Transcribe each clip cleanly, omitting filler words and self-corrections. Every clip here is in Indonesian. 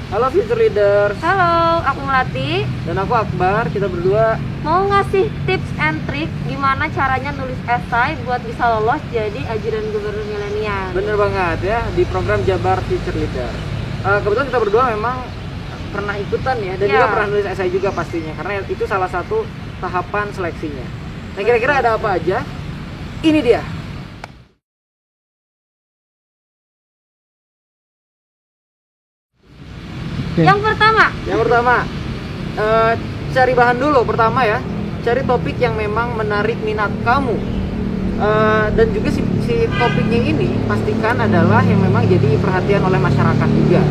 Halo Future Leaders, Halo, aku Melati. dan aku Akbar. Kita berdua Mau ngasih tips and trick gimana caranya nulis esai buat bisa lolos jadi ajudan gubernur milenial. bener banget ya di program Jabar Future Leader. Kebetulan kita berdua memang pernah ikutan ya, dan Ya. juga pernah nulis esai juga pastinya, karena itu salah satu tahapan seleksinya. Nah, kira-kira ada apa aja? Ini dia. Yang pertama, Yang pertama, cari bahan dulu pertama ya. Cari topik yang memang menarik minat kamu. Dan juga si topiknya ini pastikan adalah yang memang jadi perhatian oleh masyarakat juga.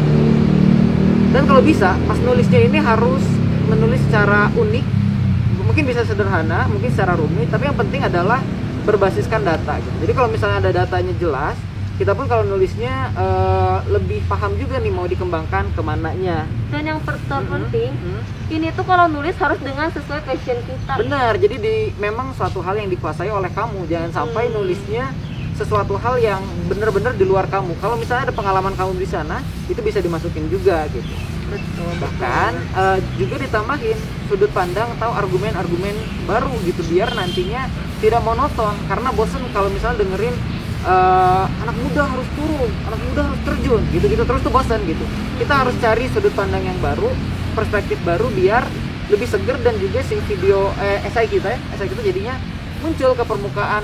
Dan kalau bisa, pas nulisnya ini harus menulis secara unik. Mungkin bisa sederhana, mungkin secara rumit, tapi yang penting adalah berbasiskan data gitu. Jadi kalau misalnya ada datanya jelas, kita pun kalau nulisnya lebih paham juga nih mau dikembangkan kemananya. dan yang terpenting, ini tuh kalau nulis harus dengan sesuai passion kita. Benar, jadi memang suatu hal yang dikuasai oleh kamu. Jangan sampai nulisnya sesuatu hal yang benar-benar di luar kamu. Kalau misalnya ada pengalaman kamu di sana, itu bisa dimasukin juga gitu. Betul. Bahkan juga ditambahin sudut pandang atau argumen-argumen baru gitu, biar nantinya tidak monoton. Karena bosen kalau misalnya dengerin anak muda harus turun, anak muda harus terjun, gitu-gitu terus tuh bosan gitu. Kita harus cari sudut pandang yang baru, perspektif baru, biar lebih seger, dan juga si video esai kita jadinya muncul ke permukaan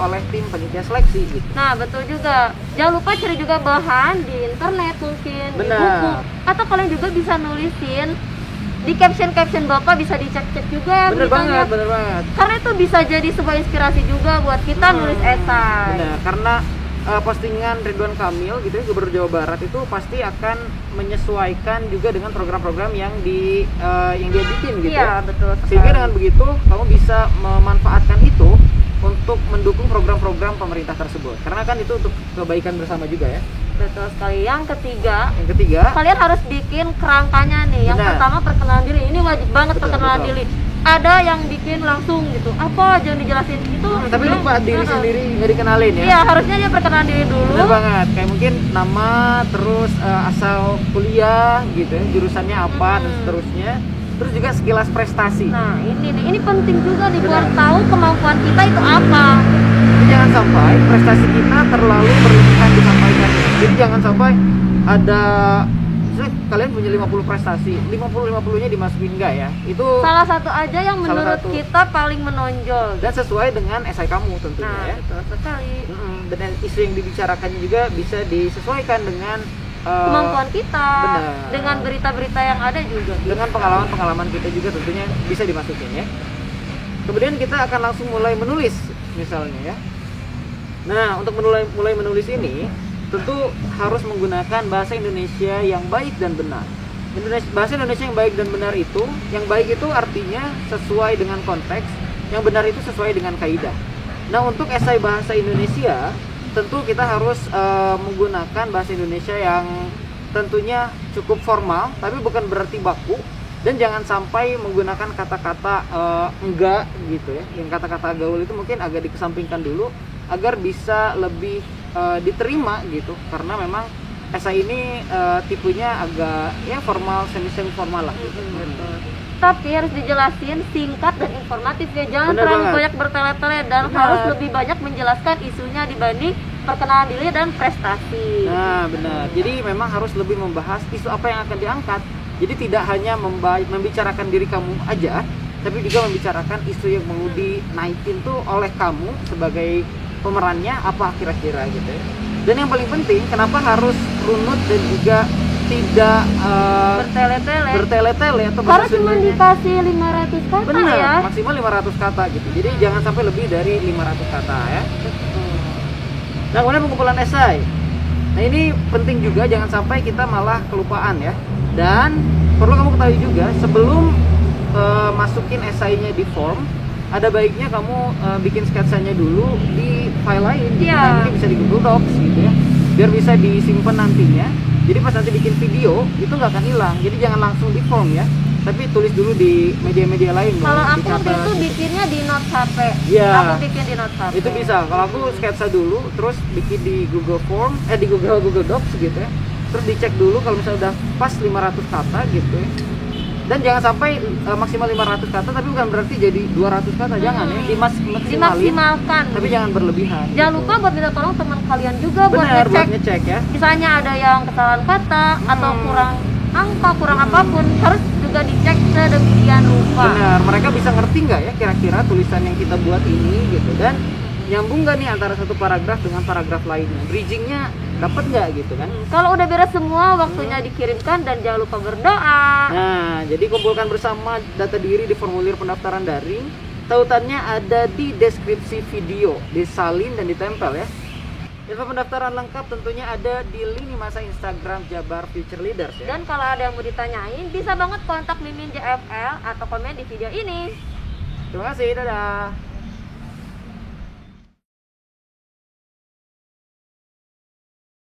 oleh tim panitia seleksi gitu. Nah, betul juga. Jangan lupa cari juga bahan di internet mungkin, di Benar. buku. Atau kalian juga bisa nulisin di caption Bapak, bisa dicek-cek juga Bener beritanya. banget. Karena itu bisa jadi sebuah inspirasi juga buat kita nulis esai. Benar, karena postingan Ridwan Kamil gitu ya, Gubernur Jawa Barat, itu pasti akan menyesuaikan juga dengan program-program yang yang dia bikin gitu Iya, ya. betul sekali. Sehingga dengan begitu kamu bisa memanfaatkan itu untuk mendukung program-program pemerintah tersebut. Karena kan itu untuk kebaikan bersama juga ya. Betul sekali. Yang ketiga, Yang ketiga, kalian harus bikin kerangkanya nih. Yang Benar. pertama perkenalan diri. Ini wajib banget Betul, perkenalan betul. diri. Ada yang bikin langsung gitu. Apa aja yang dijelasin itu. tapi lupa diri sendiri nggak dikenalin ya. Iya, harusnya dia perkenalan diri dulu. Bener banget, kayak mungkin nama, terus asal kuliah gitu ya, jurusannya apa, dan seterusnya. Terus juga sekilas prestasi. Nah, ini penting juga nih buat Benar. tahu kemampuan kita itu apa. Jadi jangan sampai prestasi kita terlalu berlebihan disampaikan. Jadi jangan sampai ada, misalnya kalian punya 50 prestasi, 50-50-nya dimasukin enggak ya. Itu Salah satu aja yang Salah menurut satu. kita paling menonjol. dan sesuai dengan esai kamu tentunya Nah, ya. betul sekali. Dan isu yang dibicarakannya juga bisa disesuaikan dengan Kemampuan kita, benar. dengan berita-berita yang ada juga. dengan pengalaman-pengalaman kita juga tentunya bisa dimasukin ya. Kemudian kita akan langsung mulai menulis misalnya ya. Nah, untuk mulai menulis ini tentu harus menggunakan bahasa Indonesia yang baik dan benar. Bahasa Indonesia yang baik dan benar itu, yang baik itu artinya sesuai dengan konteks, yang benar itu sesuai dengan kaidah. Nah, untuk esai bahasa Indonesia tentu kita harus menggunakan bahasa Indonesia yang tentunya cukup formal, tapi bukan berarti baku, dan jangan sampai menggunakan kata-kata enggak gitu ya. Yang kata-kata gaul itu mungkin agak dikesampingkan dulu agar bisa lebih diterima gitu, karena memang esai ini tipenya agak ya formal, semi formal lah gitu. Tapi harus dijelasin singkat dan informatif ya. Jangan Bener terlalu banget. banyak bertele-tele, dan Bener. harus lebih banyak menjelaskan isunya dibanding perkenalan diri dan prestasi. Nah, benar. Jadi memang harus lebih membahas isu apa yang akan diangkat. Jadi tidak hanya membicarakan diri kamu aja, tapi juga membicarakan isu yang mau dinaikin tuh oleh kamu sebagai pemerannya apa kira-kira gitu ya. Dan yang paling penting, kenapa harus runut dan juga tidak bertele-tele atau bahasa Harus cuma Sundanya. dikasih 500 kata Bener, ya. maksimal 500 kata gitu. Jadi jangan sampai lebih dari 500 kata ya. Nah, kemudian pengumpulan esai. Nah, ini penting juga, jangan sampai kita malah kelupaan ya. Dan perlu kamu ketahui juga, sebelum masukin esainya di form, ada baiknya kamu bikin sketsanya dulu di file lain gitu. Iya. Nah, mungkin bisa di Google Docs gitu ya, biar bisa disimpan nantinya. Jadi pas nanti bikin video itu nggak akan hilang. Jadi jangan langsung di form ya, tapi tulis dulu di media-media lain. Kalau aku waktu dicatat. itu bikinnya di notes HP. Iya. Aku bikin di notes HP. Itu bisa. Kalau aku sketsa dulu, terus bikin di Google Form, di Google Docs gitu ya. terus dicek dulu kalau misalnya udah pas 500 kata gitu ya. Dan jangan sampai maksimal 500 kata tapi bukan berarti jadi 200 kata, jangan ya, dimaksimalkan. tapi jangan berlebihan. Jangan gitu. lupa buat minta tolong teman kalian juga buat Benar, buat ngecek. ngecek ya. Misalnya ada yang kesalahan kata atau kurang angka, kurang apapun, harus juga dicek sedemikian rupa. Benar, mereka bisa ngerti nggak ya kira-kira tulisan yang kita buat ini gitu, dan nyambung nggak nih antara satu paragraf dengan paragraf lainnya, bridgingnya dapat nggak gitu kan. Kalau udah beres semua, waktunya dikirimkan dan jangan lupa berdoa. Nah, jadi kumpulkan bersama data diri di formulir pendaftaran daring. Tautannya ada di deskripsi video, disalin dan ditempel ya. Info pendaftaran lengkap tentunya ada di lini masa Instagram Jabar Future Leaders ya. Dan kalau ada yang mau ditanyain, bisa banget kontak Mimin JFL atau komen di video ini. Terima kasih, dadah.